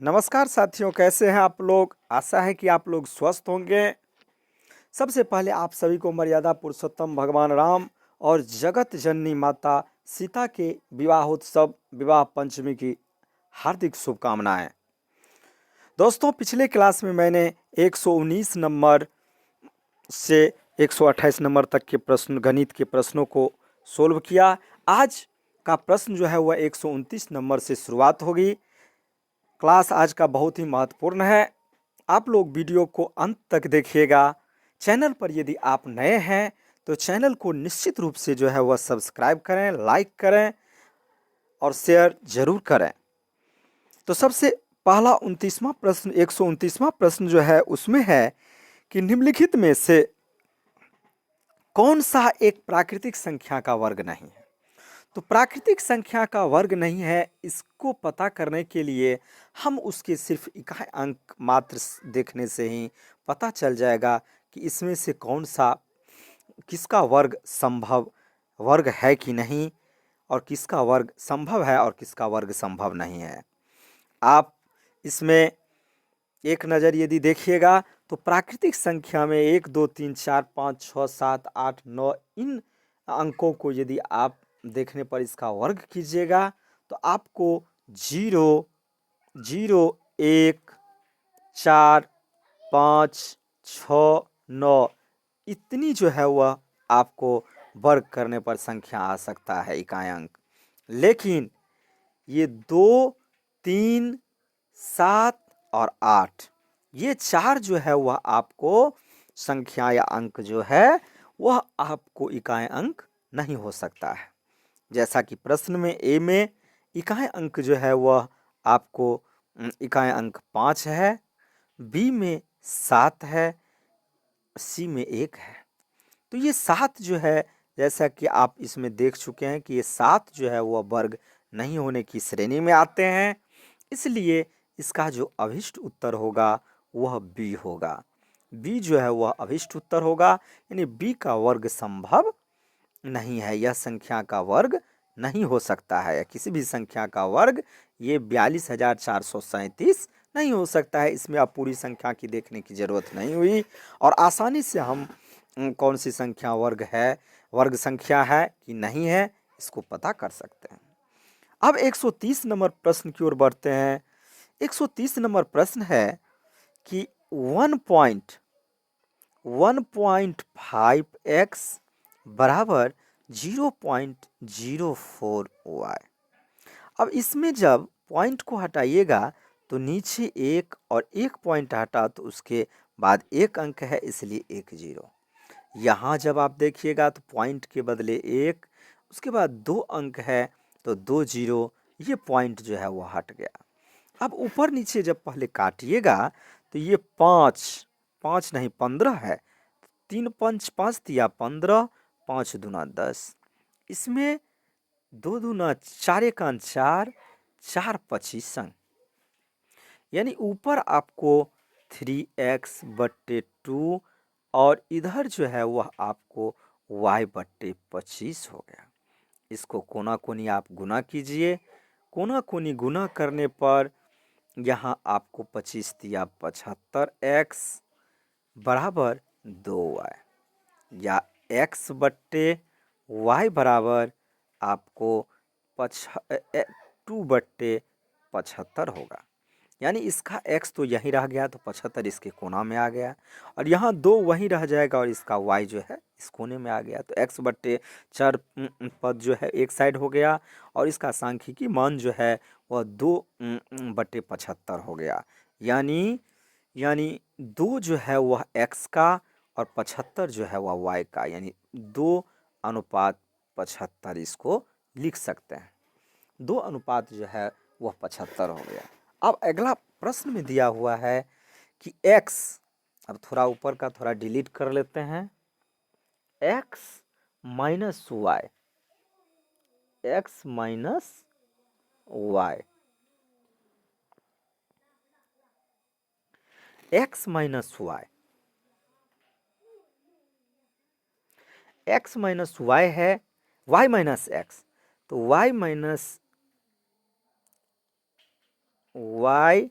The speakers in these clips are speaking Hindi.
नमस्कार साथियों, कैसे हैं आप लोग। आशा है कि आप लोग स्वस्थ होंगे। सबसे पहले आप सभी को मर्यादा पुरुषोत्तम भगवान राम और जगत जननी माता सीता के विवाहोत्सव विवाह पंचमी की हार्दिक शुभकामनाएं। दोस्तों, पिछले क्लास में मैंने 119 नंबर से 128 नंबर तक के प्रश्न गणित के प्रश्नों को सोल्व किया। आज का प्रश्न जो है वह 129 नंबर से शुरुआत होगी। क्लास आज का बहुत ही महत्वपूर्ण है। आप लोग वीडियो को अंत तक देखिएगा। चैनल पर यदि आप नए हैं तो चैनल को निश्चित रूप से जो है वह सब्सक्राइब करें, लाइक करें और शेयर जरूर करें। तो सबसे पहला 29वां प्रश्न 129वां प्रश्न जो है उसमें है कि निम्नलिखित में से कौन सा एक प्राकृतिक संख्या का वर्ग नहीं है। तो प्राकृतिक संख्या का वर्ग नहीं है, इसको पता करने के लिए हम उसके सिर्फ इकाई अंक मात्र देखने से ही पता चल जाएगा कि इसमें से कौन सा किसका वर्ग संभव वर्ग है कि नहीं, और किसका वर्ग संभव है और किसका वर्ग संभव नहीं है। आप इसमें एक नज़र यदि देखिएगा तो प्राकृतिक संख्या में 1 2 3 4 5 6 7 8 9 इन अंकों को यदि आप देखने पर इसका वर्ग कीजिएगा तो आपको 0 0 1 4 5 6 9 इतनी जो है वह आपको वर्ग करने पर संख्या आ सकता है, इकाई अंक। लेकिन ये 2 3 7 और 8 ये चार जो है वह आपको संख्या या अंक जो है वह आपको इकाई अंक नहीं हो सकता है। जैसा कि प्रश्न में ए में इकाई अंक जो है वह आपको इकाई अंक 5 है, बी में 7 है, सी में 1 है। तो ये 7 जो है, जैसा कि आप इसमें देख चुके हैं कि ये 7 जो है वह वर्ग नहीं होने की श्रेणी में आते हैं। इसलिए इसका जो अभिष्ट उत्तर होगा वह बी होगा। बी जो है वह अभिष्ट उत्तर होगा, यानी बी का वर्ग संभव नहीं है। यह संख्या का वर्ग नहीं हो सकता है। किसी भी संख्या का वर्ग ये 42,437 नहीं हो सकता है। इसमें अब पूरी संख्या की देखने की जरूरत नहीं हुई और आसानी से हम कौन सी संख्या वर्ग है, वर्ग संख्या है कि नहीं है, इसको पता कर सकते हैं। अब 130 नंबर प्रश्न की ओर बढ़ते हैं। 130 नंबर प्रश्न है कि 1.5x बराबर 0.04y। अब इसमें जब पॉइंट को हटाइएगा तो नीचे एक और एक पॉइंट हटा तो उसके बाद एक अंक है, इसलिए 1 0। यहाँ जब आप देखिएगा तो पॉइंट के बदले एक, उसके बाद 2 अंक है तो 2 0, ये पॉइंट जो है वो हट गया। अब ऊपर नीचे जब पहले काटिएगा तो ये 5 5 नहीं 15 है। 3 5 5 दिया 15, 5 दूना 10, इसमें 2 दूना 4 एकान 4, 4 25 अंक, यानी ऊपर आपको 3x/2 और इधर जो है वह आपको y/25 हो गया। इसको कोना कोनी आप गुना कीजिए। कोना कोनी गुना करने पर यहाँ आपको 25 दिया 75x बराबर 2y, या x/y बराबर आपको 2/75 होगा। यानी इसका x तो यहीं रह गया तो 75 इसके कोना में आ गया और यहाँ 2 वहीं रह जाएगा और इसका y जो है इस कोने में आ गया। तो x/4 पद जो है एक साइड हो गया और इसका सांख्यिकी मान जो है वह 2/75 हो गया। यानी 2 जो है वह x का और 75 जो है वह y का, यानी 2:75 इसको लिख सकते हैं। 2 अनुपात जो है वह 75 हो गया। अब अगला प्रश्न में दिया हुआ है कि x, अब थोड़ा ऊपर का थोड़ा डिलीट कर लेते हैं, x minus Y, x minus Y, x minus Y, x minus Y है, y माइनस x, तो y minus y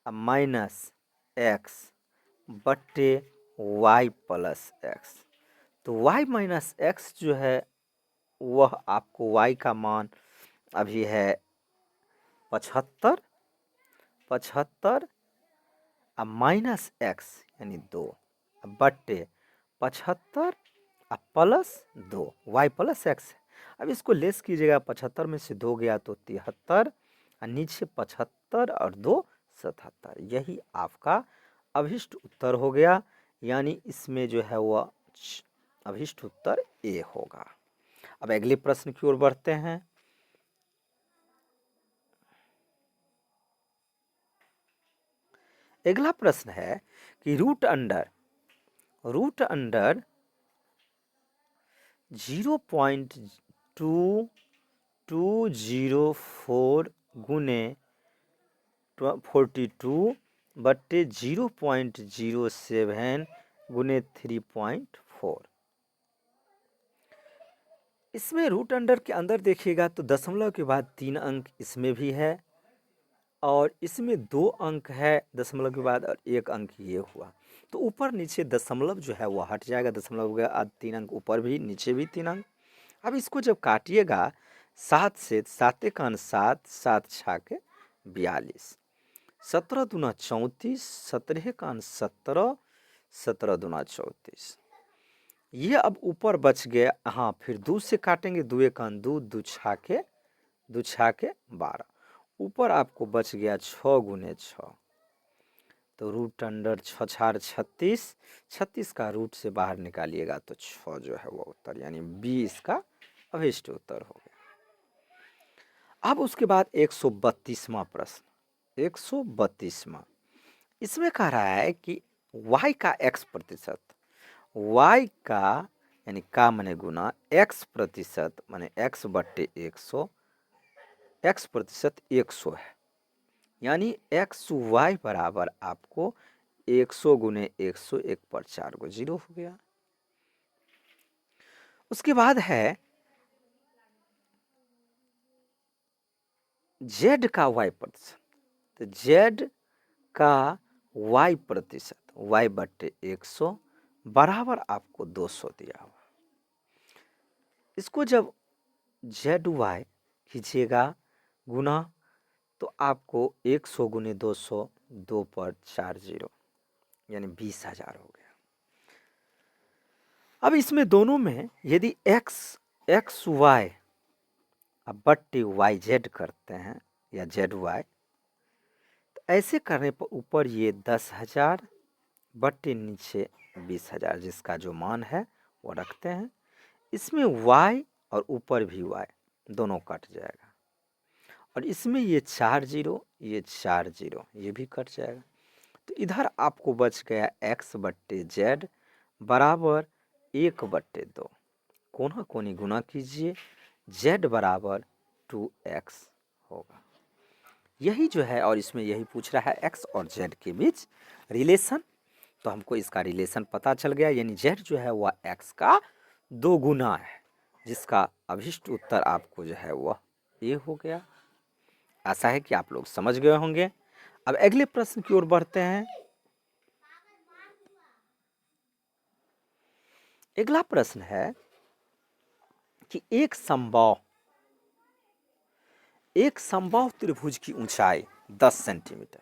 minus X बट्टे वाई प्लस एक्स। तो वाई माइनस एक्स जो है वह आपको वाई का मान अभी है 75, 75 माइनस एक्स यानी 2 बट्टे 75 प्लस 2 वाई प्लस एक्स। अब इसको लेस कीजिएगा, 75 में से 2 गया तो 73 और नीचे 75 और 2 77। यही आपका अभिष्ट उत्तर हो गया, यानी इसमें जो है वह अभिष्ट उत्तर ए होगा। अब अगले प्रश्न की ओर बढ़ते हैं। अगला प्रश्न है कि रूट अंडर 0.2204 गुने 42 बट्टे 0.07 गुने 3.4। इसमें रूट अंडर के अंदर देखिएगा तो दशमलव के बाद 3 अंक इसमें भी है और इसमें 2 अंक है दशमलव के बाद और 1 अंक ये हुआ। तो ऊपर नीचे दशमलव जो है वो हट जाएगा, दशमलव के बाद 3 अंक ऊपर भी नीचे भी 3 अंक। अब इसको जब काटिएगा 7 से, 7 एकान 7, 7 छाके 42, 17 दूना 34, 17 एकान 17, 17 दूना 34। ये अब ऊपर बच गया, हाँ फिर 2 से काटेंगे, 2 एकान 2, 2 छाके 12, ऊपर आपको बच गया 6 गुने 6। तो रूट अंडर 6 छार 36, 36 का रूट से बाहर निकालिएगा तो 6 जो है वो उत्तर, यानी 20 का अभिष्ट उत्तर हो गया। अब उसके बाद 132वां प्रश्न, 132वां, इसमें कह रहा है कि y का x प्रतिशत, y का यानी का माने गुना x प्रतिशत माने x बट्टे 100, x प्रतिशत 100 है, यानी एक्स वाई बराबर आपको 100 गुने 100, 1 पर 4 को 0 हो गया। उसके बाद है z का y प्रतिशत, तो z का y प्रतिशत y बट्टे 100 बराबर आपको 200 दिया हुआ। इसको जब ZY कीजिएगा गुना तो आपको 100 गुने 200, 2 पर 4 0, यानी 20,000 हो गया। अब इसमें दोनों में यदि एक्स वाई अब बट्टे वाई जेड करते हैं या ZY, तो ऐसे करने पर ऊपर ये 10,000 बट्टे नीचे 20,000, जिसका जो मान है वो रखते हैं। इसमें y और ऊपर भी y दोनों कट जाएगा, और इसमें ये 4 0, ये 4 0, ये भी कट जाएगा। तो इधर आपको बच गया x बट्टे जेड बराबर 1 बट्टे 2, कोना कोनी गुना कीजिए, z बराबर 2x होगा। यही जो है, और इसमें यही पूछ रहा है x और z के बीच रिलेशन, तो हमको इसका रिलेशन पता चल गया, यानी z जो है वह x का 2 गुना है, जिसका अभिष्ट उत्तर आपको जो है वह ये हो गया। आशा है कि आप लोग समझ गए होंगे। अब अगले प्रश्न की ओर बढ़ते हैं। अगला प्रश्न है कि एक समबाहु त्रिभुज की ऊंचाई 10 सेंटीमीटर।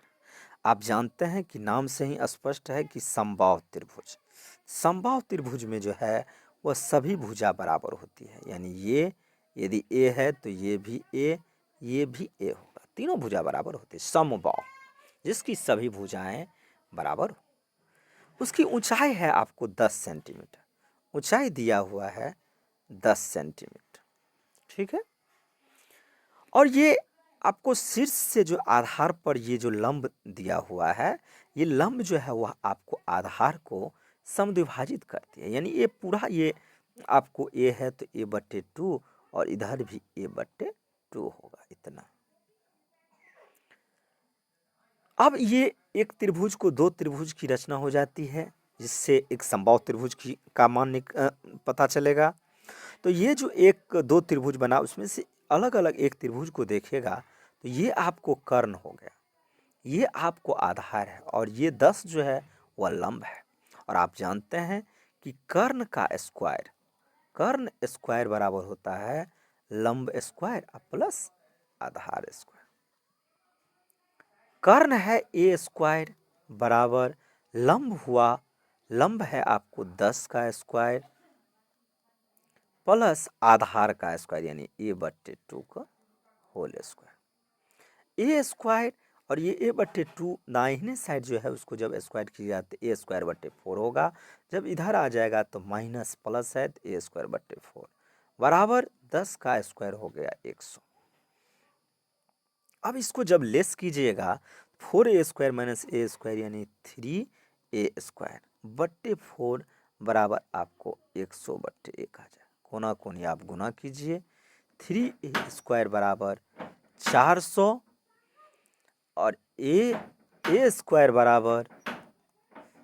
आप जानते हैं कि नाम से ही स्पष्ट है कि समबाहु त्रिभुज में जो है वह सभी भुजा बराबर होती है, यानी ये यदि ए है तो ये भी ए, ये भी ए होगा, तीनों भुजा बराबर होती है। समबाहु जिसकी सभी भुजाएं बराबर हो, उसकी ऊंचाई है आपको 10 सेंटीमीटर, ऊंचाई दिया हुआ है 10 सेंटीमीटर, ठीक है। और ये आपको शीर्ष से जो आधार पर ये जो लंब दिया हुआ है, ये लंब जो है वह आपको आधार को समद्विभाजित करती है, यानी ये पूरा ये आपको ए है तो ए बट्टे 2 और इधर भी ए बट्टे 2 होगा, इतना। अब ये एक त्रिभुज को 2 त्रिभुज की रचना हो जाती है, जिससे एक समबाहु त्रिभुज की का मान पता चलेगा। तो ये जो एक 2 त्रिभुज बना उसमें से अलग अलग एक त्रिभुज को देखेगा तो ये आपको कर्ण हो गया, ये आपको आधार है और ये 10 जो है वह लंब है। और आप जानते हैं कि कर्ण स्क्वायर बराबर होता है लंब स्क्वायर प्लस आधार स्क्वायर। कर्ण है ए स्क्वायर बराबर लंब हुआ, लंब है आपको 10 का स्क्वायर प्लस आधार का स्क्वायर यानी a/2 का होल स्क्वायर। ए स्क्वायर और ये a/2 दाहिने साइड जो है उसको जब स्क्वायर किया जाता है a²/4 होगा। जब इधर आ जाएगा तो माइनस प्लस है तो a²/4 बराबर 10 का स्क्वायर हो गया 100। अब इसको जब लेस कीजिएगा 4a² माइनस a² यानी 3a² / 4 बराबर आपको 100/1 आ जाए। कोना कोनी आप गुना कीजिए 3a² बराबर 400 और a² बराबर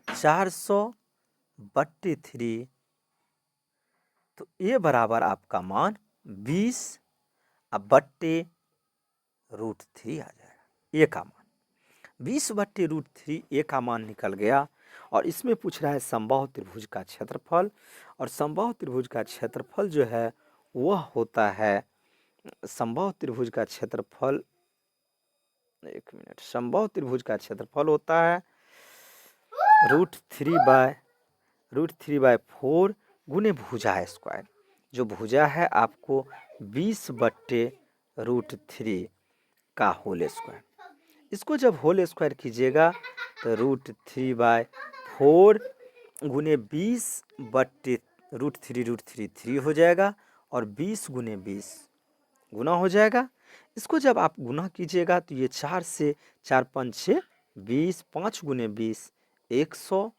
400/3 तो a बराबर आपका मान 20/√3 आ जाएगा। a का मान 20/√3 a का मान निकल गया। और इसमें पूछ रहा है समबाहु त्रिभुज का क्षेत्रफल, और समबाहु त्रिभुज का क्षेत्रफल जो है वह होता है समबाहु त्रिभुज का क्षेत्रफल, एक मिनट, समबाहु त्रिभुज का क्षेत्रफल होता है √3/4 गुने भुजा स्क्वायर। जो भुजा है आपको 20/√3 का होल स्क्वायर। इसको जब होल स्क्वायर कीजिएगा तो √3/4 गुने 20/√3 हो जाएगा और 20 गुने 20 गुना हो जाएगा। इसको जब आप गुना कीजिएगा तो ये 4 से 4 5 6 20, 5 गुने 20 100।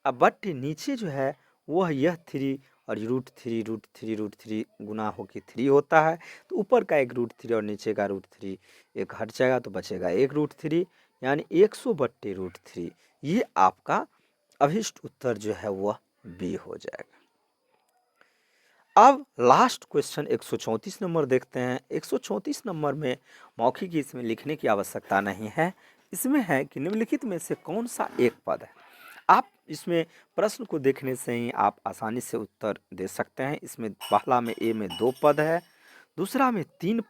अब बट्टे नीचे जो है वह यह 3 और √3 गुना होके 3 होता है, तो ऊपर का एक √3 और नीचे का √3 एक हट जाएगा तो बचेगा एक √3 यानी 100/√3। ये आपका अभिष्ट उत्तर जो है वह बी हो जाएगा। अब लास्ट क्वेश्चन 134 नंबर देखते हैं। 134 नंबर में मौखिक इसमें लिखने की आवश्यकता नहीं है। इसमें है कि निम्नलिखित में से कौन सा एक पद है। आप इसमें प्रश्न को देखने से ही आप आसानी से उत्तर दे सकते हैं। इसमें पहला में ए में 2 पद है, दूसरा में 3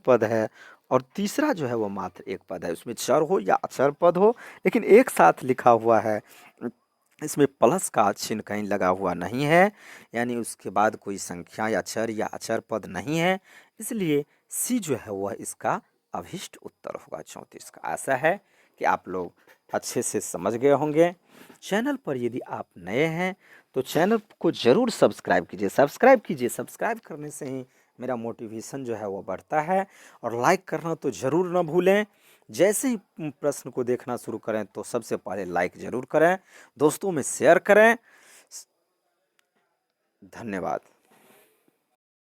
पद है और तीसरा जो है वो मात्र 1 पद है। उसमें चर हो या अचर पद हो, लेकिन एक साथ लिखा हुआ है। इसमें प्लस का चिन्ह कहीं लगा हुआ नहीं है, यानी उसके बाद कोई संख्या या चर या अचर पद नहीं है, इसलिए सी जो है वह इसका अभिष्ट उत्तर होगा 34 का। आशा है कि आप लोग अच्छे से समझ गए होंगे। चैनल पर यदि आप नए हैं तो चैनल को ज़रूर सब्सक्राइब कीजिए। सब्सक्राइब करने से ही मेरा मोटिवेशन जो है वो बढ़ता है। और लाइक करना तो ज़रूर ना भूलें। जैसे ही प्रश्न को देखना शुरू करें तो सबसे पहले लाइक ज़रूर करें, दोस्तों में शेयर करें। धन्यवाद।